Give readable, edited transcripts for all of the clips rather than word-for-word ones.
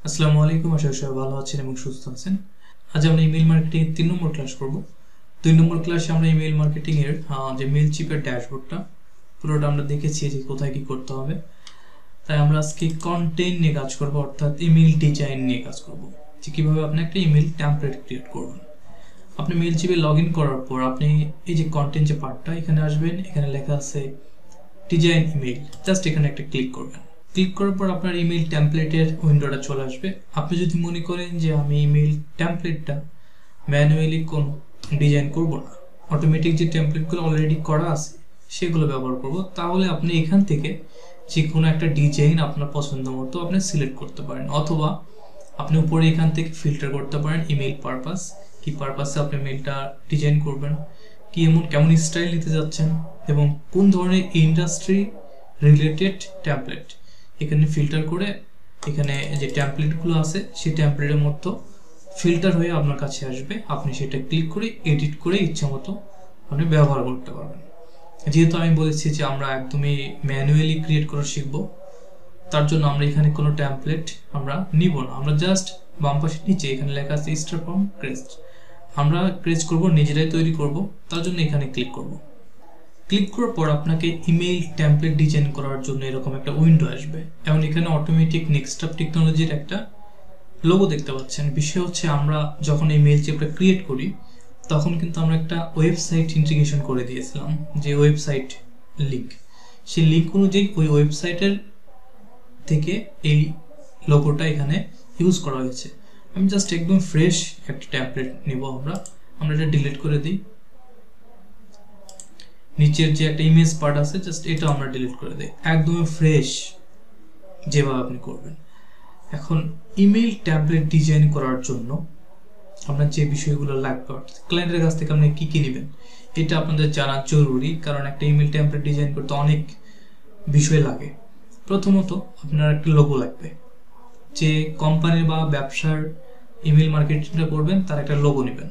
আসসালামু আলাইকুম, আশা করি সবাই ভালো আছেন এবং সুস্থ আছেন। আজ আমরা ইমেল মার্কেটিং এর 3 নম্বর ক্লাস করব। 2 নম্বর ক্লাসে আমরা ইমেল মার্কেটিং এর যে মেল চিপের ড্যাশবোর্ডটা পুরোটা আমরা দেখেছি যে কোথায় কি করতে হবে। তাই আমরা আজকে কন্টেন্ট নিয়ে কাজ করব, অর্থাৎ ইমেল ডিজাইন নিয়ে কাজ করব, যে কিভাবে আপনি একটা ইমেল টেমপ্লেট ক্রিয়েট করবেন। আপনি মেল চিপে লগইন করার পর আপনি এই যে কন্টেন্ট যে পার্টটা এখানে আসবেন, এখানে লেখা আছে ডিজাইন ইমেল, জাস্ট এখানে একটা ক্লিক করবেন। ক্লিক করার পর আপনার ইমেল টেমপ্লেটের উইন্ডোটা চলে আসবে। আপনি যদি মনে করেন যে আমি ইমেল টেমপ্লেটটা ম্যানুয়ালি কোনো ডিজাইন করব না, অটোমেটিক যে টেমপ্লেটগুলো অলরেডি করা আছে সেগুলো ব্যবহার করব, তাহলে আপনি এখান থেকে যে কোনো একটা ডিজাইন আপনার পছন্দ মতো আপনি সিলেক্ট করতে পারেন, অথবা আপনি উপরে এখান থেকে ফিল্টার করতে পারেন ইমেল পারপাস, কি পারপাসে আপনি মেলটা ডিজাইন করবেন, কি কেমন স্টাইল নিতে যাচ্ছেন এবং কোন ধরনের ইন্ডাস্ট্রি রিলেটেড টেমপ্লেট। এখানে ফিল্টার করে এখানে যে টেমপ্লেটগুলো আছে সেই টেমপ্লেটের মতো ফিল্টার হয়ে আপনার কাছে আসবে। আপনি সেটা ক্লিক করে এডিট করে ইচ্ছা মতো আপনি ব্যবহার করতে পারবেন। যেহেতু আমি বলেছি যে আমরা একদমই ম্যানুয়ালি ক্রিয়েট করা শিখবো, তার জন্য আমরা এখানে কোনো টেমপ্লেট আমরা নিব না। আমরা জাস্ট বাম পাশে নিচে এখানে লেখা আছে স্টার ফ্রম ক্রেস্ট, আমরা ক্রিয়েট করব, নিজেরাই তৈরি করব, তার জন্য এখানে ক্লিক করব। ক্লিক করার পর আপনাকে ইমেইল টেমপ্লেট ডিজাইন করার জন্য এরকম একটা উইন্ডো আসবে এবং এখানে অটোমেটিক নেক্সটআপ টেকনোলজির একটা লোগো দেখতে পাচ্ছেন। বিষয় হচ্ছে আমরা যখন এই মেইল চিপটা ক্রিয়েট করি তখন কিন্তু আমরা একটা ওয়েবসাইট ইন্টিগ্রেশন করে দিয়েছিলাম, যে ওয়েবসাইট লিঙ্ক, সেই লিঙ্ক অনুযায়ী ওই ওয়েবসাইটের থেকে এই লোগোটা এখানে ইউজ করা হয়েছে। আমি জাস্ট একদম ফ্রেশ একটা টেমপ্লেট নিব, আমরা এটা ডিলিট করে দিই। নিচের যে একটা ইমেজ পার্ট আছে জাস্ট এটা আমরা ডিলিট করে দিই, একদম ফ্রেশ যেভাবে আপনি করবেন। এখন ইমেল টেমপ্লেট ডিজাইন করার জন্য আপনার যে বিষয়গুলো লাগবে, ক্লায়েন্টের কাছ থেকে আপনি কি কি নেবেন এটা আপনাদের জানা জরুরি, কারণ একটা ইমেল টেমপ্লেট ডিজাইন করতে অনেক বিষয় লাগে। প্রথমত আপনার একটা লোগো লাগবে, যে কোম্পানি বা ব্যবসার ইমেল মার্কেটিংটা করবেন তার একটা লোগো নেবেন।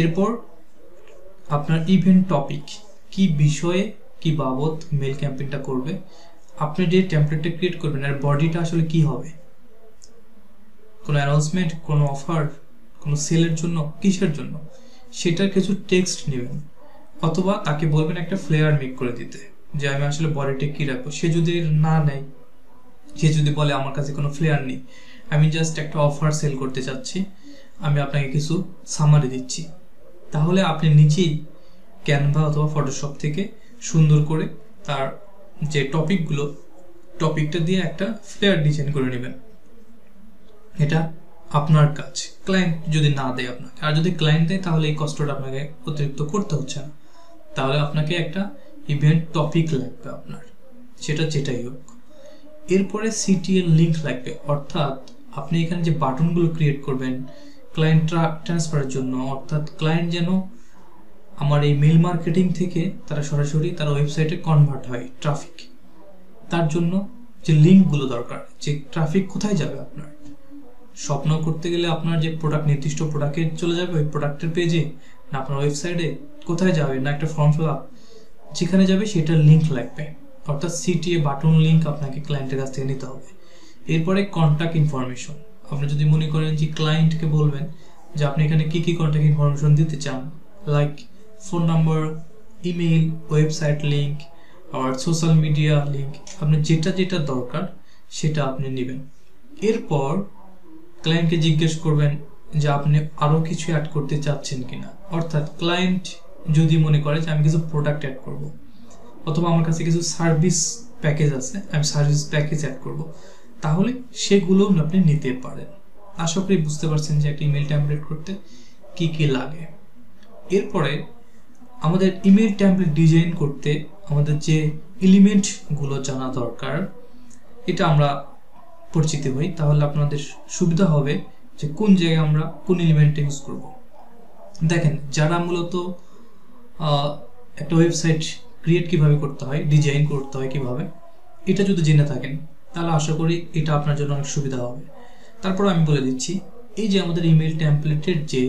এরপর আপনার ইভেন্ট টপিক, কি বিষয়ে কি বাবদ মেল ক্যাম্পেইনটা করবে, আপনি যে টেমপ্লেটটা ক্রিয়েট করবেন আর বডিটা আসলে কি হবে, কোনো অ্যানাউন্সমেন্ট, কোনো অফার, কোনো সেলের জন্য, কিসের জন্য, সেটার কিছু টেক্সট নেবেন। অথবা তাকে বলবেন একটা ফ্লেয়ার মেক করে দিতে, যে আমি আসলে বডিটা কি রাখবো। সে যদি না নেয়, সে যদি বলে আমার কাছে কোনো ফ্লেয়ার নেই, আমি জাস্ট একটা অফার সেল করতে চাচ্ছি, আমি আপনাকে কিছু সামারি দিচ্ছি, তাহলে আপনি নিজেই ক্যানভা অথবা ফটোশপ থেকে সুন্দর করে তার যে টপিকটা দিয়ে একটা ফ্লেয়ার ডিজাইন করে নেবেন। এটা আপনার কাজ, ক্লায়েন্ট যদি না দেয় আপনাকে, আর যদি ক্লায়েন্ট দেয় তাহলে এই কষ্টটা আপনাকে অতিরিক্ত করতে হচ্ছে না। তাহলে আপনাকে একটা ইভেন্ট টপিক লাগবে আপনার, সেটা যেটাই হোক। এরপরে সিটিএল লিঙ্ক লাগবে, অর্থাৎ আপনি এখানে যে বাটনগুলো ক্রিয়েট করবেন ক্লায়েন্ট ট্রান্সফারের জন্য, অর্থাৎ ক্লায়েন্ট যেন আমার এই মেল মার্কেটিং থেকে তারা সরাসরি তার ওয়েবসাইটে কনভার্ট হয় ট্রাফিক, তার জন্য যে লিঙ্কগুলো দরকার, যে ট্রাফিক কোথায় যাবে আপনার স্বপ্ন করতে গেলে, আপনার যে প্রোডাক্ট নির্দিষ্ট প্রোডাক্টে চলে যাবে ওই প্রোডাক্টের পেজে, না আপনার ওয়েবসাইটে কোথায় যাবে, না একটা ফর্ম ফিল আপ যেখানে যাবে সেটার লিঙ্ক লাগবে, অর্থাৎ সিটিএ বাটন লিঙ্ক আপনাকে ক্লায়েন্টের কাছ থেকে নিতে হবে। এরপরে কন্ট্যাক্ট ইনফরমেশন, আপনি যদি মনে করেন যে ক্লায়েন্টকে বলবেন যে আপনি এখানে কি কি কন্ট্যাক্ট ইনফরমেশন দিতে চান, like phone number, email, website link আর সোশ্যাল মিডিয়া লিঙ্ক, আপনি যেটা যেটা দরকার সেটা আপনি নেবেন। এরপর ক্লায়েন্টকে জিজ্ঞেস করবেন যে আপনি আরও কিছু অ্যাড করতে চাচ্ছেন কিনা, অর্থাৎ ক্লায়েন্ট যদি মনে করে যে আমি কিছু প্রোডাক্ট অ্যাড করব, অথবা আমার কাছে কিছু সার্ভিস প্যাকেজ আছে, আমি সার্ভিস প্যাকেজ অ্যাড করব, তাহলে সেগুলো আপনি নিতে পারেন। আশা করি বুঝতে পারছেন যে একটা ইমেল টেমপ্লেট করতে কি কি লাগে। এরপরে আমাদের ইমেল টেমপ্লেট ডিজাইন করতে আমাদের যে এলিমেন্টগুলো জানা দরকার এটা আমরা পরিচিত হই, তাহলে আপনাদের সুবিধা হবে যে কোন জায়গায় আমরা কোন এলিমেন্টটা ইউজ করব। দেখেন, যারা মূলত একটা ওয়েবসাইট ক্রিয়েট কিভাবে করতে হয়, ডিজাইন করতে হয় কিভাবে, এটা যদি জেনে থাকেন তাহলে আশা করি এটা আপনার জন্য অনেক সুবিধা হবে। তারপর আমি বলে দিচ্ছি, এই যে আমাদের ইমেল টেমপ্লেটের যে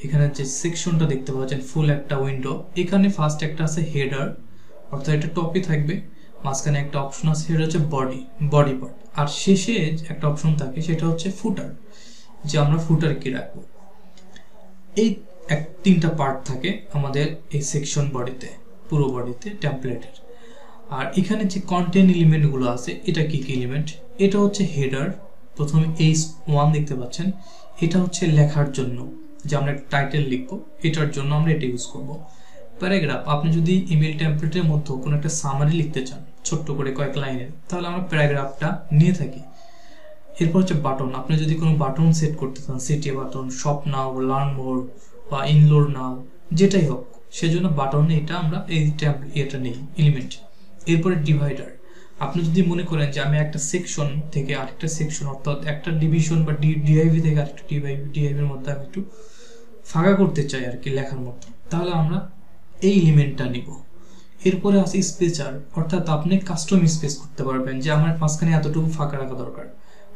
এখানে যে সেকশনটা দেখতে পাচ্ছেন ফুল একটা উইন্ডো, এখানে ফার্স্ট একটা আছে হেডার, অর্থাৎ একটা টপিক থাকবে, মাঝখানে একটা অপশন আছে, সেটা হচ্ছে বডি পার্ট, আর শেষে একটা অপশন থাকে সেটা হচ্ছে ফুটার, যে আমরা ফুটার কি রাখবো। এই তিনটা পার্ট থাকে আমাদের এই সেকশন বডিতে, পুরো বডিতে টেমপ্লেটের। আর এখানে যে কন্টেন্ট এলিমেন্টগুলো আছে, এটা কি কি এলিমেন্ট? এটা হচ্ছে হেডার, প্রথমে H1 দেখতে পাচ্ছেন, এটা হচ্ছে লেখার জন্য, যে আমরা একটা টাইটেল লিখবো, এটার জন্য আমরা এটা ইউজ করব। প্যারাগ্রাফ, আপনি যদি ইমেল টেমপ্লেটের মধ্যে কোনো একটা সামারি লিখতে চান ছোট্ট করে কয়েক লাইনের, তাহলে আমরা প্যারাগ্রাফটা নিয়ে থাকি। এরপর হচ্ছে বাটন, আপনি যদি কোনো বাটন সেট করতে চান, সিটি বাটন, শপ নাও, লার্ন মোর বা ইনলোর নাও, যেটাই হোক, সেজন্য বাটন এটা আমরা এই এটা নেই এলিমেন্ট। এরপরে ডিভাইডার, আপনি যদি মনে করেন যে আমি একটা সেকশন থেকে আরেকটা সেকশন, অর্থাৎ একটা ডিভিশন বা ডিআইভি থেকে আরেকটা ডিআইভির মধ্যে আমি একটু ফাঁকা করতে চাই আর কি লেখার মতো, তাহলে আমরা এই এলিমেন্টটা নিব। এরপরে আছে স্পেসার, অর্থাৎ আপনি কাস্টম স্পেস করতে পারবেন, যে আমার মাঝখানে এতটুকু ফাঁকা রাখা দরকার,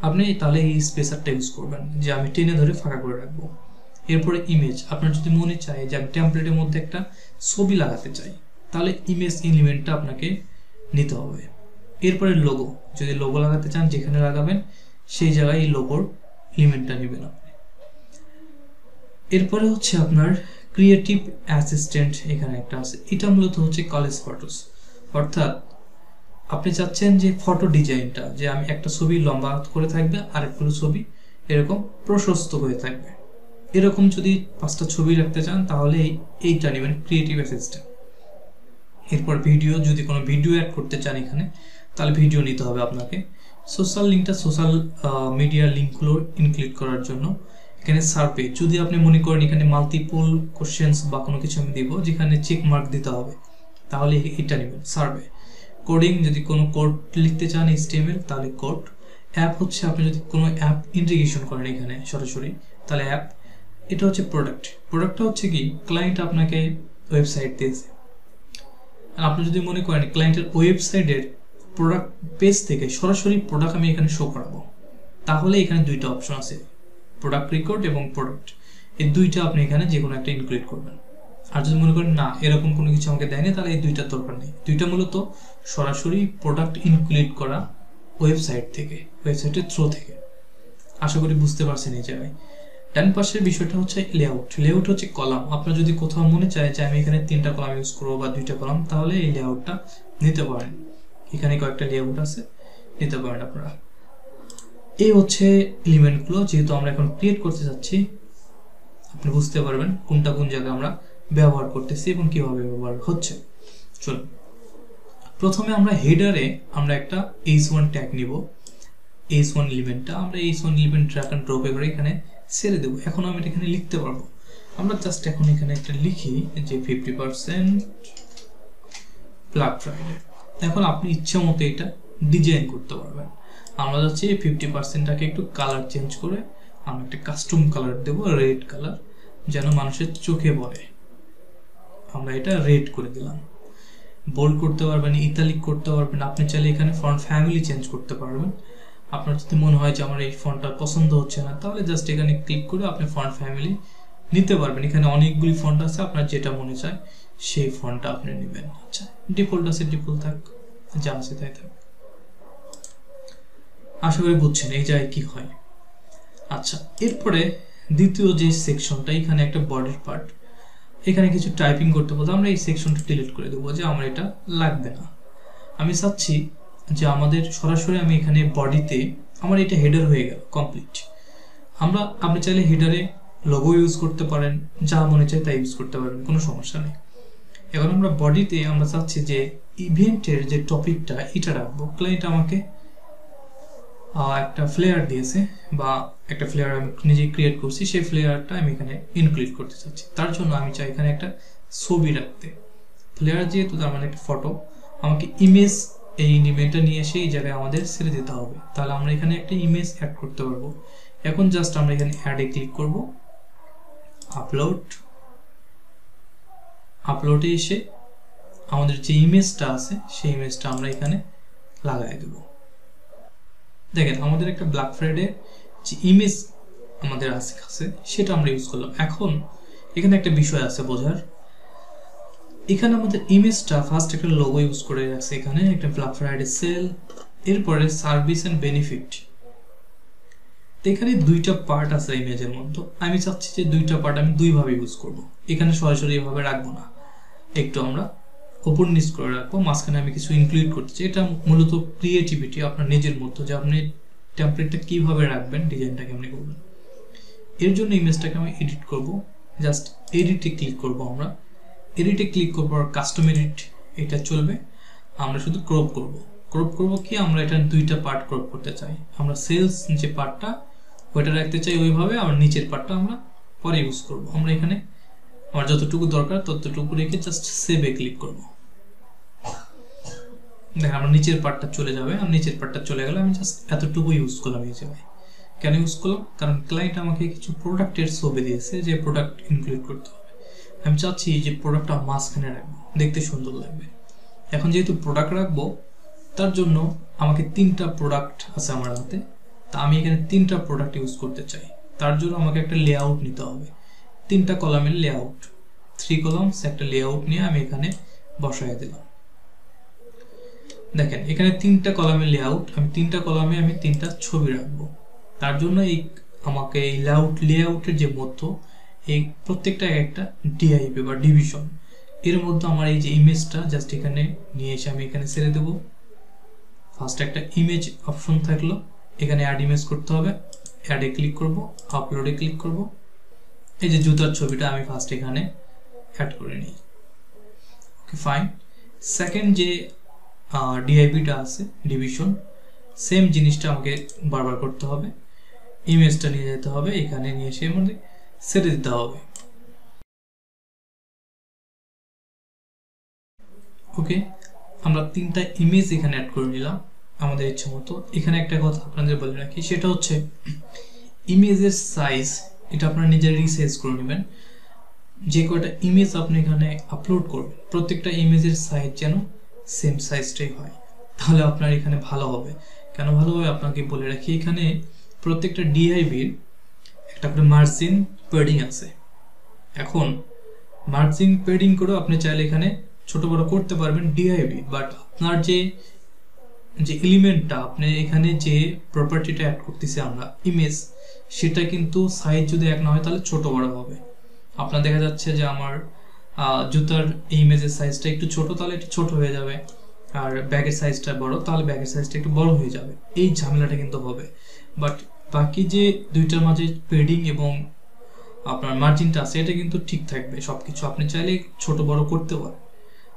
আপনি তাহলে এই স্পেসারটা ইউজ করবেন, যে আমি টেনে ধরে ফাঁকা করে রাখবো। এরপরে ইমেজ, আপনার যদি মনে চায় যে আমি টেমপ্লেটের মধ্যে একটা ছবি লাগাতে চাই, তাহলে ইমেজ এলিমেন্টটা আপনাকে নিতে হবে। এরপরে লোগো, যদি লোগো লাগাতে চান যেখানে লাগাবেন সেই জায়গায় এই লোগোর এলিমেন্টটা নেবেন আপনি। এরপরে হচ্ছে আপনার ক্রিয়েটিভ অ্যাসিস্ট্যান্ট, এখানে একটা আছে, এটা মূলত হচ্ছে কলেজ ফটোস, অর্থাৎ আপনি চাচ্ছেন যে ফটো ডিজাইনটা, যে আমি একটা ছবি লম্বা করে থাকবে আর একটু ছবি এরকম প্রশস্ত হয়ে থাকবে, এরকম যদি 5টা ছবি রাখতে চান তাহলে এইটা নেবেন ক্রিয়েটিভ অ্যাসিস্ট্যান্ট। এরপর ভিডিও, যদি কোনো ভিডিও অ্যাড করতে চান এখানে, তাহলে ভিডিও নিতে হবে আপনাকে। সোশ্যাল লিঙ্কটা সোশ্যাল মিডিয়া লিঙ্কগুলো ইনক্লুড করার জন্য। এখানে সার্ভে, যদি আপনি মনে করেন এখানে মাল্টিপল কোশ্চেন্স বা কোনো কিছু আমি দিব যেখানে চেক মার্ক দিতে হবে, তাহলে এটা নেবেন সার্ভে। কোডিং, যদি কোনো কোড লিখতে চান HTML, তাহলে কোড। অ্যাপ হচ্ছে আপনি যদি কোনো অ্যাপ ইন্টিগ্রেশন করেন এখানে সরাসরি, তাহলে অ্যাপ। এটা হচ্ছে প্রোডাক্টটা হচ্ছে কি, ক্লায়েন্ট আপনাকে ওয়েবসাইট দিয়েছে, আপনি যদি মনে করেন ক্লায়েন্টের ওয়েবসাইটের প্রোডাক্ট পেজ থেকে সরাসরি প্রোডাক্ট আমি এখানে শো করাবো, তাহলে এখানে দুইটা অপশন আছে, প্রোডাক্ট রেকর্ড এবং প্রোডাক্ট, এই দুইটা আপনি এখানে যে কোনো একটা ইনক্লুড করবেন। আর যদি মনে করেন না এরকম কোনো কিছু আমাকে দেয়নি, তাহলে এই দুইটার দরকার নেই। দুইটা মূলত সরাসরি প্রোডাক্ট ইনক্লুড করা ওয়েবসাইট থেকে, ওয়েবসাইটের থ্রু থেকে। আশা করি বুঝতে পারছেন এই জায়গায়। ডান পাশের বিষয়টা হচ্ছে লেআউট হচ্ছে কলাম, আপনার যদি কোথাও মনে চায় যে আমি এখানে 3টা কলাম ইউজ করবো বা 2টা কলাম, তাহলে এই লেআউটটা নিতে পারেন, এখানে কয়েকটা লেআউট আছে, নিতে পারেন আপনারা। এই হচ্ছে এলিমেন্টগুলো, যেহেতু আমরা এখন ক্রিয়েট করতে যাচ্ছি, আপনি বুঝতে পারবেন কোনটা কোন জায়গায় আমরা ব্যবহার করতেছি এবং কিভাবে ব্যবহার হচ্ছে। চলুন, প্রথমে আমরা হেডারে আমরা একটা h1 ট্যাগ নিব, h1 এলিমেন্টটা আমরা h1 element drag and drop করে এখানে ছেড়ে দেবো। এখন আমি এখানে লিখতে পারবো, আমরা জাস্ট এখন এখানে একটা লিখি যে 50% ব্ল্যাক ফ্রাইডে। এখন আপনি ইচ্ছা মতো এটা ডিজাইন করতে পারবেন। আমরা যাচ্ছি 50%টাকে একটু কালার চেঞ্জ করে আমরা একটা কাস্টম কালার দেবো, রেড কালার, যেন মানুষের চোখে পড়ে। আমরা এটা রেড করে দিলাম। বোল্ড করতে পারবেন, ইতালিক করতে পারবেন, আপনি চাইলে এখানে ফন্ট ফ্যামিলি চেঞ্জ করতে পারবেন। আপনার যদি মনে হয় যে আমার এই ফন্টটা পছন্দ হচ্ছে না, তাহলে জাস্ট এখানে ক্লিক করে আপনি ফন্ট ফ্যামিলি নিতে পারবেন। এখানে অনেকগুলি ফন্ট আছে, আপনার যেটা মনে চায় সেই ফন্টটা আপনি নেবেন। আচ্ছা, ডিফল্ট আছে, ডিফল্ট থাক, যা আছে তাই থাক। আশা করি বুঝছেন এই জায়গায় কি হয়। আচ্ছা, এরপরে দ্বিতীয় যে সেকশনটা, এখানে একটা বডির পার্ট, এখানে কিছু টাইপিং করতে বলতে আমরা এই সেকশনটা ডিলিট করে দেবো, যে আমার এটা লাগবে না। আমি চাচ্ছি যে আমাদের সরাসরি আমি এখানে বডিতে আমার এটা হেডার হয়ে গেল কমপ্লিট। আপনি চাইলে হেডারে লোগো ইউজ করতে পারেন, যা মনে চায় তাই ইউজ করতে পারেন, কোনো সমস্যা নেই। এখন আমরা বডিতে আমরা চাচ্ছি যে ইভেন্টের যে টপিকটা এটা রাখবো। ক্লায়েন্ট আমাকে একটা ফ্লেয়ার দিয়েছে বা একটা ফ্লেয়ার আমি নিজে ক্রিয়েট করছি, সেই ফ্লেয়ারটা আমি এখানে ইনক্লুড করতে চাচ্ছি। তার জন্য আমি চাই এখানে একটা ছবি রাখতে। ফ্লেয়ার যেহেতু তার মানে একটা ফটো, আমাকে ইমেজ এই ইমেজটা নিয়ে এসে এই জায়গায় আমাদের ছেড়ে দিতে হবে, তাহলে আমরা এখানে একটা ইমেজ অ্যাড করতে পারবো। এখন জাস্ট আমরা এখানে অ্যাডে ক্লিক করব, আপলোডে এসে আমাদের যে ইমেজটা আছে সেই ইমেজটা আমরা এখানে লাগাই দেব। দেখেন আমাদের একটা ব্ল্যাক ফ্রাইডে যে ইমেজ আমাদের আছে সেটা আমরা ইউজ করলাম। এখন এখানে একটা বিষয় আছে বোঝার, এখানে আমাদের ইমেজটা ফার্স্ট একটা লোগো ইউজ করে রাখছে, এখানে একটা ব্ল্যাক ফ্রাইডে সেল, এরপরে সার্ভিস এন্ড বেনিফিট। তো এখানে দুইটা পার্ট আছে ইমেজের মধ্যে, আমি চাচ্ছি যে দুইটা পার্ট আমি দুইভাবে ইউজ করব। এখানে সরাসরি এভাবে রাখবো না, একটু আমরা ওপর নিচ করে রাখবো, মাঝখানে আমি কিছু ইনক্লুড করতে চাই। এটা মূলত ক্রিয়েটিভিটি আপনার নিজের মধ্যে, যে আপনি টেমপ্লেটটা কিভাবে রাখবেন, ডিজাইনটা কেমনি করবেন। এর জন্য ইমেজটাকে আমি এডিট করব, জাস্ট এডিটে ক্লিক করব। আমরা এডিটে ক্লিক করবো আর কাস্টম এডিট এটা চলবে। আমরা শুধু ক্রপ করব। ক্রপ করব কি, আমরা এটা দুইটা পার্ট ক্রপ করতে চাই। আমরা সেলস যে পার্টটা ওইটা রাখতে চাই ওইভাবে, আর নিচের পার্টটা আমরা পরে ইউজ করব। আমরা এখানে আমার যতটুকু দরকার ততটুকু রেখে জাস্ট সেভে ক্লিক করব। দেখেন আমার নিচের পার্টটা চলে যাবে, আর নিচের পার্টটা চলে গেলে আমি জাস্ট এতটুকু ইউজ করলাম এই জায়গায়। কেন ইউজ করলাম, কারণ ক্লায়েন্ট আমাকে কিছু প্রোডাক্টের ছবি দিয়েছে যে প্রোডাক্ট ইনক্লুড করতে হবে। আমি চাচ্ছি যে প্রোডাক্টটা মাঝখানে রাখবো, দেখতে সুন্দর লাগবে। এখন যেহেতু প্রোডাক্ট রাখবো, তার জন্য আমাকে 3টা প্রোডাক্ট আছে আমার হাতে, তা আমি এখানে 3টা প্রোডাক্ট ইউজ করতে চাই। তার জন্য আমাকে একটা লেআউট নিতে হবে, 3টা কলামের লেআউট, 3 কলামস একটা লেআউট নিয়ে আমি এখানে বসায় দিলাম। দেখেন এখানে 3টা কলামের লেআউট, আমি 3টা কলামে আমি 3টা ছবি রাখবো। তার জন্য আমাকে এই লেআউটের যে মধ্য, এই প্রত্যেকটা একটা ডিআইপি বা ডিভিশন, এর মধ্যে আমার এই যে ইমেজটা জাস্ট এখানে নিয়ে এসে আমি এখানে ছেড়ে দেবো। ফার্স্ট একটা ইমেজ অপশন থাকলো, এখানে অ্যাড ইমেজ করতে হবে, অ্যাডে ক্লিক করব, আপলোডে ক্লিক করব। এই যে জুতার ছবিটা আমি ফার্স্ট এখানে অ্যাড করে নিই। Okay fine. সেকেন্ড যে ডিআইপিটা আছে ডিভিশন, সেম জিনিসটা আমাকে বারবার করতে হবে, ইমেজটা নিয়ে যেতে হবে, এখানে নিয়ে এসে মধ্যে ছেড়ে দিতে হবে। ওকে, আমরা 3টা ইমেজ এখানে অ্যাড করে নিলাম আমাদের ইচ্ছে মতো। এখানে একটা কথা আপনাদের বলে রাখি, সেটা হচ্ছে ইমেজের সাইজ এটা আপনারা নিজেরাই সাইজ করে নেবেন। যে কয়টা ইমেজ আপনি এখানে আপলোড করবেন, প্রত্যেকটা ইমেজের সাইজ যেন সেম সাইজটাই হয়, তাহলে আপনার এখানে ভালো হবে। কেন ভালো হবে আপনাকে বলে রাখি, এখানে প্রত্যেকটা ডিআইবির একটা করে মার্জিন প্যাডিং আছে। এখন মার্জিন প্যাডিং করে আপনি চাইলে এখানে ছোট বড় করতে পারবেন ডিআইবি, বাট আপনার যে এলিমেন্টটা আপনি এখানে যে প্রপার্টিটা অ্যাড করতেছি আমরা ইমেজ, সেটা কিন্তু সাইজ যদি এক না হয় তাহলে ছোট বড় হবে। আপনার দেখা যাচ্ছে যে আমার জুতার ইমেজের সাইজটা একটু ছোট, তাহলে একটু ছোট হয়ে যাবে, আর ব্যাগের সাইজটা বড়, তাহলে ব্যাগের সাইজটা একটু বড় হয়ে যাবে। এই ঝামেলাটা কিন্তু হবে। বাট বাকি যে দুইটার মাঝে পেডিং এবং আপনার মার্জিনটা আছে এটা কিন্তু ঠিক থাকবে সবকিছু, আপনি চাইলে ছোট বড় করতে পারেন।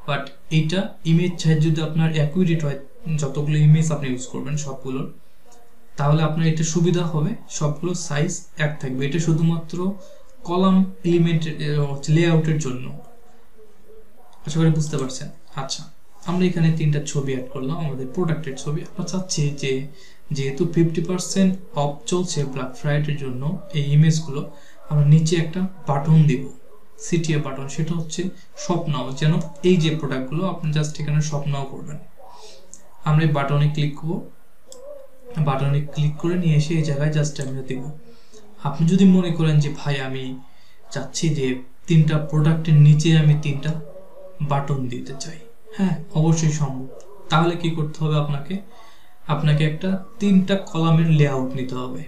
বাট এইটা ইমেজ সাইজ যদি আপনার অ্যাকুরেট হয়, যতগুলো ইমেজ আপনি ইউজ করবেন সবগুলোর, তাহলে আপনার এটা সুবিধা হবে, সবগুলো সাইজ এক থাকবে। এটা শুধুমাত্র কলাম এলিমেন্টের লেআউটের জন্য। আশা করি বুঝতে পারছেন। আচ্ছা, আমরা এখানে 3টা ছবি অ্যাড করলাম, আমাদের প্রোডাক্টের ছবি। আমরা চাচ্ছি যে যেহেতু 50% অফ চলছে ব্ল্যাক ফ্রাইডের জন্য, এই ইমেজগুলো আমরা নিচে একটা বাটন দিব, সিটিএ বাটন, সেটা হচ্ছে শপ নাও, যেন এই যে প্রোডাক্টগুলো আপনি জাস্ট এখানে শপ নাও করবেন। আমরা এই বাটনে ক্লিক করব, বাটনে ক্লিক করে নিয়ে এসে এই জায়গায় জাস্ট আমরা দিব। আপনি যদি মনে করেন যে ভাই আমি চাচ্ছি যে 3টা প্রোডাক্টের নিচে আমি 3টা বাটন দিতে চাই, হ্যাঁ অবশ্যই সম্ভব। তাহলে কি করতে হবে, আপনাকে একটা 3টা কলামের লেআউট নিতে হবে,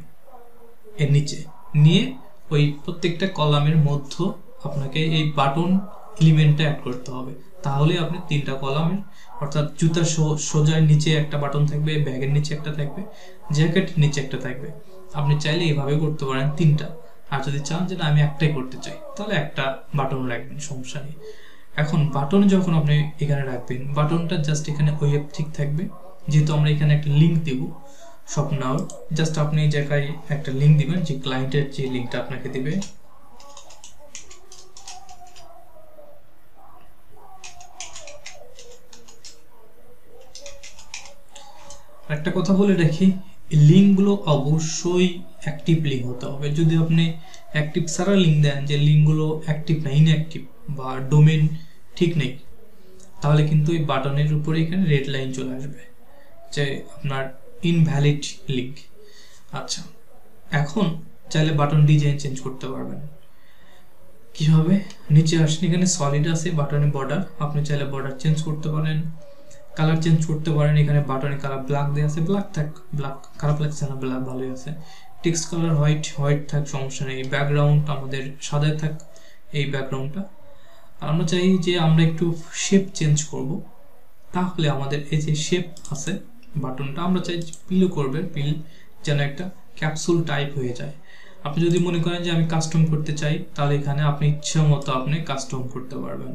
এর নিচে নিয়ে ওই প্রত্যেকটা কলামের মধ্যে আপনাকে এই বাটন এলিমেন্টটা অ্যাড করতে হবে। তাহলে আপনি 3টা কলামের, অর্থাৎ জুতার সোজার নিচে একটা বাটন থাকবে, ব্যাগের নিচে একটা থাকবে, জ্যাকেটের নিচে একটা থাকবে। আপনি চাইলে এইভাবে করতে পারেন 3টা, আর যদি চান যে না আমি একটাই করতে চাই, তাহলে একটা বাটন রাখবেন, সমস্যা নেই। এখন বাটন যখন আপনি এখানে রাখবেন, বাটনটা জাস্ট এখানে ওয়েব ঠিক থাকবে, যেহেতু আমরা এখানে একটা লিঙ্ক দেব শপ নাও, জাস্ট আপনি এই জায়গায় একটা লিঙ্ক দিবেন, যে ক্লায়েন্টের যে লিঙ্কটা আপনাকে দিবে। একটা কথা বলে রাখি, লিঙ্কগুলো অবশ্যই অ্যাক্টিভ লিঙ্ক হতে হবে। যদি আপনি অ্যাক্টিভ ছাড়া লিঙ্ক দেন, যে লিঙ্কগুলো অ্যাক্টিভ না ইনঅ্যাক্টিভ বা ডোমেন ঠিক নেই, তাহলে কিন্তু এই বাটনের উপরে এখানে রেড লাইন চলে আসবে যে আপনার ইনভ্যালিড লিঙ্ক। আচ্ছা, এখন চাইলে বাটন ডিজাইন চেঞ্জ করতে পারবেন। কিভাবে নিচে আসেন, এখানে সলিড আছে, বাটনে বর্ডার, আপনি চাইলে বর্ডার চেঞ্জ করতে পারেন, কালার চেঞ্জ করতে পারেন। এখানে বাটনে কালার ব্ল্যাক দেওয়া আছে, ব্ল্যাক থাক, ব্ল্যাক খারাপ লাগছে না, ব্ল্যাক ভালোই আছে। টেক্সট কালার হোয়াইট, হোয়াইট থাক, সমস্যা নেই। ব্যাকগ্রাউন্ড আমাদের সাদায় থাক, এই ব্যাকগ্রাউন্ডটা। আর আমরা চাই যে আমরা একটু শেপ চেঞ্জ করব, তাহলে আমাদের এই যে শেপ আছে বাটনটা আমরা চাই পিলও করবে, পিল যেন একটা ক্যাপসুল টাইপ হয়ে যায়। আপনি যদি মনে করেন যে আমি কাস্টম করতে চাই, তাহলে এখানে আপনি ইচ্ছা মতো আপনি কাস্টম করতে পারবেন,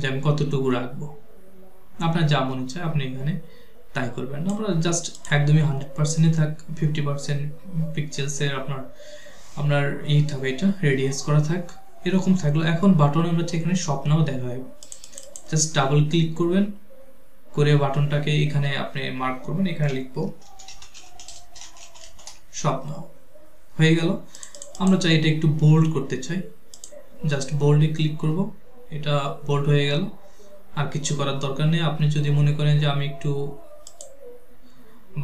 যে আমি কতটুকু রাখবো, আপনার যা মনে চায় আপনি এখানে তাই করবেন। আমরা জাস্ট একদমই 100%-এ থাক, 50% পিক্সেলসের আপনার এই থাকবে, এটা রেডিয়াস করা থাক, এরকম থাকলো। এখন বাটন আমরা এখানে স্বপ্নও দেখা হয়, জাস্ট ডাবল ক্লিক করবেন, করে বাটনটাকে এখানে আপনি মার্ক করবেন, এখানে লিখবো স্বপ্ন, হয়ে গেল। আমরা চাই এটা একটু বোল্ড করতে চাই, জাস্ট বোল্ডে ক্লিক করব, এটা বোল্ড হয়ে গেল। আর কিছু করার দরকার নেই। আপনি যদি মনে করেন যে আমি একটু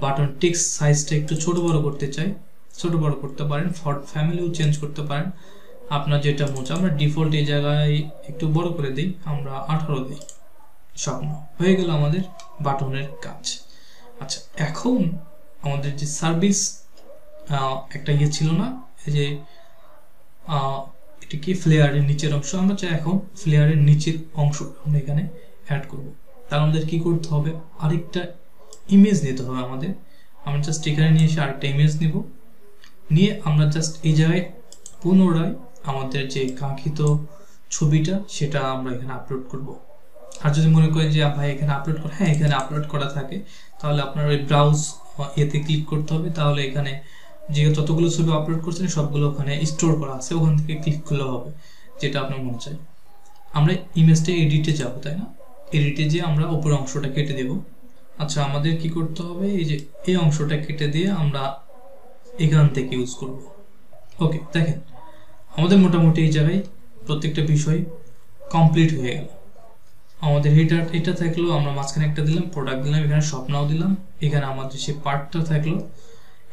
বাটন টেক্সট সাইজটা একটু ছোট বড় করতে চাই, ছোট বড় করতে পারেন, ফন্ট ফ্যামিলিও চেঞ্জ করতে পারেন, আপনার যেটা মনে চায়। আমরা ডিফল্ট এই জায়গায় একটু বড় করে দিই, আমরা 18 দিই, স্বপ্ন, হয়ে গেল আমাদের বাটনের কাজ। আচ্ছা, এখন আমাদের যে সার্ভিস একটা ইয়ে ছিল না, এই যে এটা কি ফ্লেয়ারের নিচের অংশ, আমরা চাই এখন ফ্লেয়ারের নিচের অংশ আমরা এখানে অ্যাড করব। তার আমাদের কি করতে হবে, আরেকটা ইমেজ নিতে হবে আমাদের। আমরা জাস্ট এখানে নিয়ে এসে আরেকটা ইমেজ নিব, নিয়ে আমরা জাস্ট এই জায়গায় পুনরায় আমাদের যে কাঙ্ক্ষিত ছবিটা সেটা আমরা এখানে আপলোড করব। আর যদি মনে করেন যে ভাই এখানে আপলোড করা, হ্যাঁ এখানে আপলোড করা থাকে, তাহলে আপনার ওই ব্রাউজ এতে ক্লিক করতে হবে, তাহলে এখানে যে যতগুলো ছবি আপলোড করছেন সবগুলো ওখানে স্টোর করা আছে, ওখান থেকে ক্লিক করলে হবে যেটা আপনার মনে চায়। আমরা ইমেজটা এডিটে যাব, তাই না? এডিটে যে আমরা উপরের অংশটা কেটে দেব। আচ্ছা, আমাদের কি করতে হবে, এই যে এই অংশটা কেটে দিয়ে আমরা এখান থেকে ইউজ করব। ওকে, দেখেন আমাদের মোটামুটি এই জায়গায় প্রত্যেকটা বিষয় কমপ্লিট হয়ে গেল। আমাদের হেডার এটা থাকলো, আমরা মাঝখানে একটা দিলাম, প্রোডাক্ট দিলাম, এখানে স্বপ্নাও দিলাম, এখানে আমাদের সেই পার্টটা থাকলো।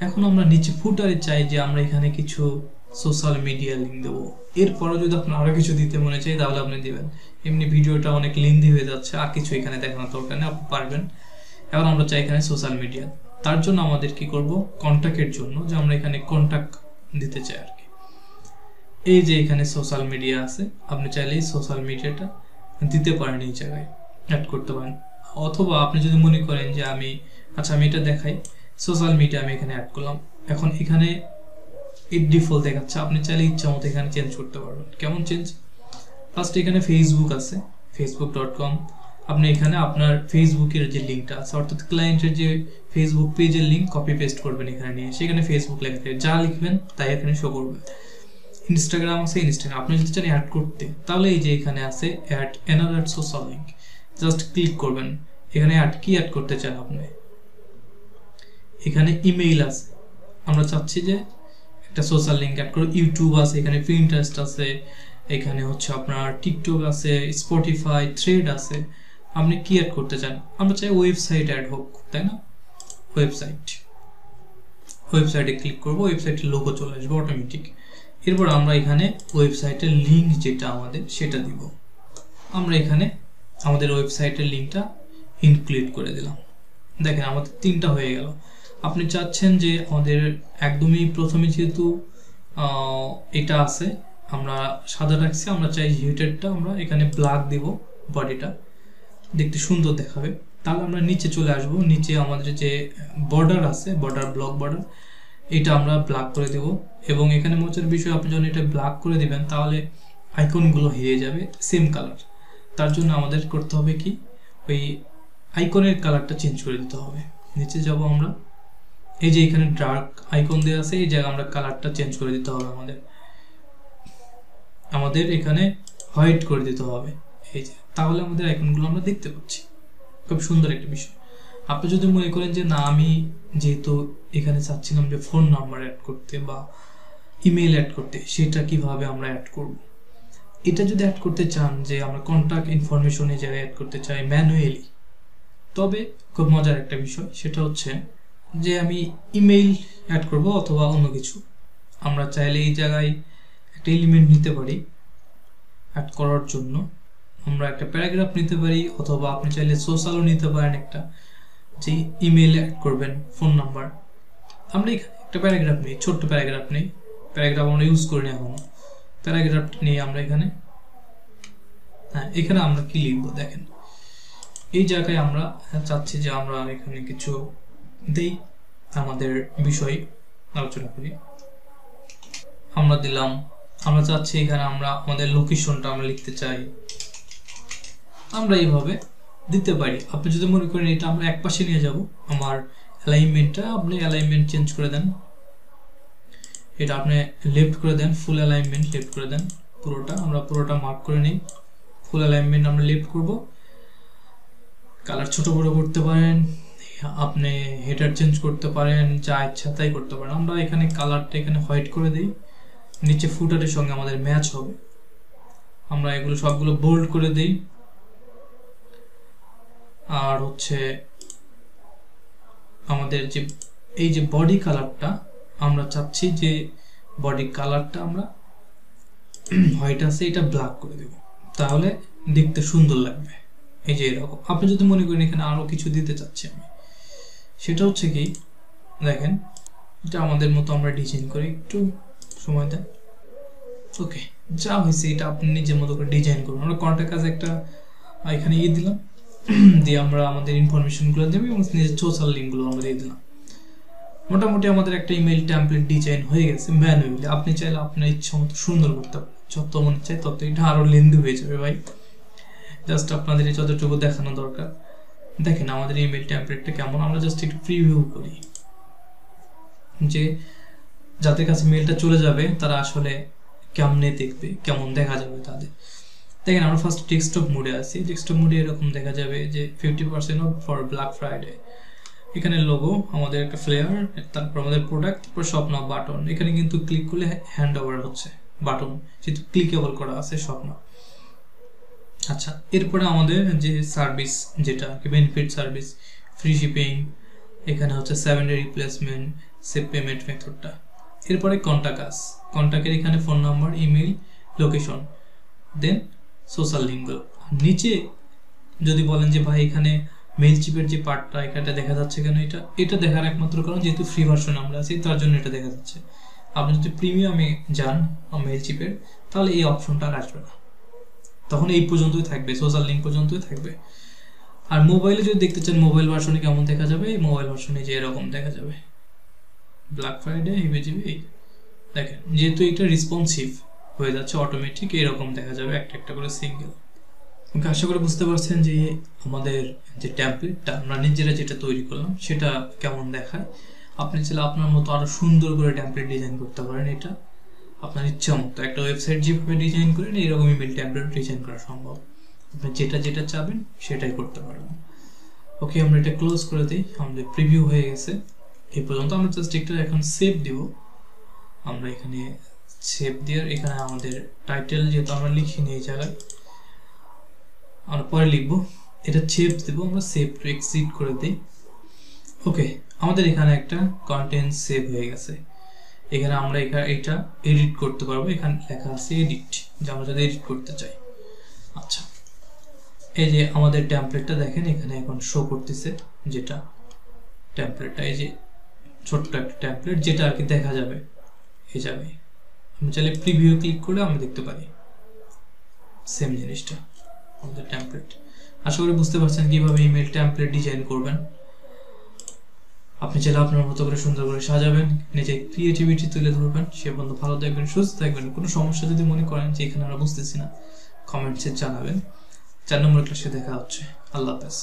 এখন আমরা নিচে ফুটারে চাই যে আমরা এখানে কিছু সোশ্যাল মিডিয়া লিঙ্ক দেবো। এরপরে যদি আপনার আরো কিছু দিতে মনে চাই তাহলে আপনি দিবেন, এমনি ভিডিওটা অনেক লেন্দি হয়ে যাচ্ছে, আর কিছু এখানে দেখানোর দরকার নেই, আপনি পারবেন। এখন আমরা চাই এখানে সোশ্যাল মিডিয়া, তার জন্য আমাদের কি করব, কন্ট্যাক্টের জন্য যে আমরা এখানে কন্ট্যাক্ট দিতে চাই আর কি। এই যে এখানে সোশ্যাল মিডিয়া আছে, আপনি চাইলে এই সোশ্যাল মিডিয়াটা দিতে পারেন, এই জায়গায় অ্যাড করতে পারেন। অথবা আপনি যদি মনে করেন যে আমি এটা দেখাই, সোশ্যাল মিডিয়া আমি এখানে অ্যাড করলাম, এখন এখানে এই ডিফল্ট দেখাচ্ছে, আপনি চাইলে ইচ্ছা মতো এখানে চেঞ্জ করতে পারবেন। কেমন চেঞ্জ, ফার্স্ট এখানে ফেসবুক আছে, facebook.com, আপনি এখানে আপনার ফেসবুকের যে লিঙ্কটা আছে, অর্থাৎ ক্লায়েন্টের যে ফেসবুক পেজের লিঙ্ক কপি পেস্ট করবেন এখানে নিয়ে, সেখানে ফেসবুক লেখা থাকে, যা লিখবেন তাই এখানে শো করবে। ইনস্টাগ্রাম আছে, ইনস্টাগ্রাম আপনি যদি চান অ্যাড করতে, তাহলে এই যে এখানে আছে add another social link, just click করবেন, এখানে অ্যাড করতে চান আপনি। এখানে ইমেইল আছে, আমরা চাচ্ছি যে একটা সোশ্যাল লিঙ্ক অ্যাড করো। ইউটিউব আছে, এখানে পিন্টারেস্ট আছে, এখানে হচ্ছে আপনার টিকটক আছে, স্পটিফাই, থ্রেড আছে, আপনি কি অ্যাড করতে চান। আমরা চাই ওয়েবসাইট অ্যাড হোক, তাই না? ওয়েবসাইটে ক্লিক করবো, ওয়েবসাইটের লোগো চলে আসবে অটোমেটিক। এরপর আমরা এখানে ওয়েবসাইটের লিঙ্ক যেটা আমাদের সেটা দিব, আমরা এখানে আমাদের ওয়েবসাইটের লিঙ্কটা ইনক্লুড করে দিলাম। দেখেন আমাদের 3টা হয়ে গেল। আপনি চাচ্ছেন যে আমাদের একদমই প্রথমে যেহেতু এটা আছে, আমরা সাদা রাখছি, আমরা চাই হেডারটা আমরা এখানে ব্ল্যাক দিব, বডিটা দেখতে সুন্দর দেখাবে। তাহলে আমরা নিচে চলে আসব, নিচে আমাদের যে বর্ডার আছে, বর্ডার ব্লক বর্ডার, এটা আমরা ব্ল্যাক করে দেব। এবং এখানে মজার বিষয়, আপনি যখন এটা ব্ল্যাক করে দিবেন তাহলে আইকনগুলো হয়ে যাবে সেম কালার। তার জন্য আমাদের করতে হবে কি, ওই আইকনের কালারটা চেঞ্জ করে দিতে হবে। নিচে যাব আমরা, এই যে এখানে ডার্ক আইকন দেওয়া আছে, এই জায়গায় আমরা কালারটা চেঞ্জ করে দিতে হবে। আমাদের এখানে হোয়াইট করে দিতে হবে, এই যে, তাহলে আমাদের আইকনগুলো আমরা দেখতে পাচ্ছি। খুব সুন্দর একটা বিষয়। আপনি যদি মনে করেন যে না, আমি যেহেতু এখানে চাচ্ছিলাম যে ফোন নাম্বার অ্যাড করতে বা ইমেল অ্যাড করতে, সেটা কিভাবে আমরা অ্যাড করব। এটা যদি অ্যাড করতে চান যে আমরা কন্ট্যাক্ট ইনফরমেশন এই জায়গায় অ্যাড করতে চাই ম্যানুয়ালি, তবে খুব মজার একটা বিষয়, সেটা হচ্ছে যে আমি ইমেইল অ্যাড করব অথবা অন্য কিছু। আমরা চাইলে এই জায়গায় একটা এলিমেন্ট নিতে পারি অ্যাড করার জন্য। আমরা একটা প্যারাগ্রাফ নিতে পারি, অথবা আপনি চাইলে সোশ্যালও নিতে পারেন, একটা যে ইমেইল অ্যাড করবেন, ফোন নাম্বার। আমরা এখানে একটা প্যারাগ্রাফ নিই, ছোট্ট প্যারাগ্রাফ নেই, প্যারাগ্রাফ আমরা ইউজ করি না এখনো। প্যারাগ্রাফ নিয়ে আমরা এখানে, হ্যাঁ এখানে আমরা কি লিখবো দেখেন, এই জায়গায় আমরা চাচ্ছি যে আমরা এখানে কিছু দেই, আমাদের বিষয় আলোচনা করি। আমরা দিলাম, আমরা চাচ্ছি এখানে আমরা আমাদের লোকেশনটা আমরা লিখতে চাই, আমরা এইভাবে দিতে পারি। আপনি যদি মনে করেন এটা আমরা এক পাশে নিয়ে যাব, আমার অ্যালাইনমেন্টটা, আপনি অ্যালাইনমেন্ট চেঞ্জ করে দেন, এটা আপনি লেফট করে দেন, ফুল অ্যালাইনমেন্ট লেফট করে দেন পুরোটা। আমরা পুরোটা মার্ক করে নিই, ফুল অ্যালাইনমেন্ট আমরা লেফট করব। কালার ছোট বড় করতে পারেন, আপনি হেডার চেঞ্জ করতে পারেন, যা ইচ্ছা তাই করতে পারেন। আমরা এখানে কালারটা এখানে হোয়াইট করে দিই, নিচে ফুটারের সঙ্গে আমাদের ম্যাচ হবে। আমরা এগুলো সবগুলো বোল্ড করে দিই। আর হচ্ছে আমাদের যে এই যে বডি কালারটা, আমরা চাচ্ছি যে বডি কালারটা আমরা হোয়াইট আছে এটা ব্ল্যাক করে দেব, তাহলে দেখতে সুন্দর লাগবে। এই যে এরকম। আপনি যদি মনে করেন এখানে আরো কিছু দিতে চাচ্ছি আমি, সেটা হচ্ছে কি দেখেন, এটা আমাদের মতো আমরা ডিজাইন করি, একটু সময় দেন। ওকে, যা হয়েছে এটা আপনি নিজের মতো করে ডিজাইন করুন। আমরা কন্টাক্ট কাজ একটা এখানে দিলাম, দিয়ে আমরা আমাদের ইনফরমেশনগুলো দেব এবং নিজের সোশ্যাল লিঙ্কগুলো আমরা দিয়ে দিলাম। মোটামুটি আমাদের একটা ইমেল টেমপ্লেট ডিজাইন হয়ে গেছে ম্যানুয়ালি। আপনি চাইলে আপনার ইচ্ছা মতো সুন্দর করতে পারেন, যত মনে চাই তত। এটা আরো লেন্দি হয়ে যাবে ভাই, জাস্ট আপনাদের যতটুকু দেখানো দরকার। দেখেন আমাদের ইমেল টেমপ্লেটটা কেমন, আমরা জাস্ট একটু প্রিভিউ করি, যে যাদের কাছে মেলটা চলে যাবে তারা আসলে কেমনে দেখবে, কেমন দেখা যাবে তাদের। দেখেন আমরা ফার্স্ট ডেস্কটপ মোডে আছি, ডেস্কটপ মোডে এরকম দেখা যাবে যে 50% অফ ফর ব্ল্যাক ফ্রাইডে। এখানে লোগো, আমাদের একটা ফ্লেয়ার, তারপর আমাদের প্রোডাক্ট, তারপর স্বপ্ন বাটন। এখানে কিন্তু ক্লিক করলে হ্যান্ড ওভার হচ্ছে বাটন, যেহেতু ক্লিকেবল করা আছে স্বপ্ন। আচ্ছা, এরপরে আমাদের যে সার্ভিস, যেটা বেনিফিট সার্ভিস, ফ্রি শিপিং, এখানে হচ্ছে 7 ডে রিপ্লেসমেন্ট, সেভ পেমেন্ট মেথডটা। এরপরে কন্টাক্ট আস, কন্টাক্টের এখানে phone number, email, location, then social লিঙ্কগুলো। নিচে যদি বলেন যে ভাই এখানে মেইলচিপের যে পার্টটা এখানে দেখা যাচ্ছে কেন, এটা দেখার একমাত্র কারণ যেহেতু ফ্রি ভার্সন আমরা আছি তার জন্য এটা দেখা যাচ্ছে। আপনি যদি প্রিমিয়ামে যান মেইলচিপের, তাহলে এই অপশনটা আর আসবে না, তখন এই পর্যন্তই থাকবে, সোশ্যাল লিঙ্ক পর্যন্তই থাকবে। আর মোবাইলে যদি দেখতে চান মোবাইল ভার্সনে কেমন দেখা যাবে, এই মোবাইল ভার্সনে যে এরকম দেখা যাবে, ব্ল্যাক ফ্রাইডে হিবেজিবি। দেখেন যেহেতু এটা রেসপন্সিভ হয়ে যাচ্ছে অটোমেটিক, এরকম দেখা যাবে একটা একটা করে সিঙ্গেল। ওকে, আশা করি বুঝতে পারছেন যে আমাদের যে টেমপ্লেটটা আমরা নিজেরা যেটা তৈরি করলাম সেটা কেমন দেখায়। আপনি চাইলে আপনার মতো আরো সুন্দর করে টেমপ্লেট ডিজাইন করতে পারেন। এটা আপনার ইচ্ছা মতো একটা ওয়েবসাইট যেভাবে ডিজাইন করেন এরকম ইমেল টেমপ্লেট ডিজাইন করা সম্ভব। আপনি যেটা চাবেন সেটাই করতে পারবেন। ওকে, আমরা এটা ক্লোজ করে দিই, আমাদের প্রিভিউ হয়ে গেছে এই পর্যন্ত। আমরা জাস্ট একটা এখন সেভ দিব। আমরা এখানে সেভ দিয়ে এখানে আমাদের টাইটেল যেহেতু আমরা লিখিনি এই জায়গায়, আমরা পরে লিখবো, এটা সেভ দেবো। আমরা সেভ টু এক্সিট করে দিই। ওকে, আমাদের এখানে একটা কন্টেন্ট সেভ হয়ে গেছে। এখানে আমরা এটা এডিট করতে পারবো, এখানে লেখা আছে এডিট, যে আমরা যদি এডিট করতে চাই। আচ্ছা, এই যে আমাদের টেমপ্লেটটা দেখেন এখানে এখন শো করতেছে, যেটা টেমপ্লেটটা এই যে ছোট্ট একটা টেমপ্লেট যেটা আর কি দেখা যাবে এই জায়গায়। আমি চাইলে প্রিভিউ ক্লিক করে আমি দেখতে পারি সেম জিনিসটা আমাদের টেমপ্লেট। আশা করি বুঝতে পারছেন কিভাবে ইমেল টেমপ্লেট ডিজাইন করবেন। আপনি চাইলে আপনার মতো করে সুন্দর করে সাজাবেন, নিজের ক্রিয়েটিভিটি তুলে ধরবেন। সে পর্যন্ত ভালো থাকবেন, সুস্থ থাকবেন। কোনো সমস্যা যদি মনে করেন যে এখানে আমরা বুঝতেছি না, কমেন্টসে জানাবেন। 4 নম্বর ক্লাসে দেখা হচ্ছে। আল্লাহ হাফেজ।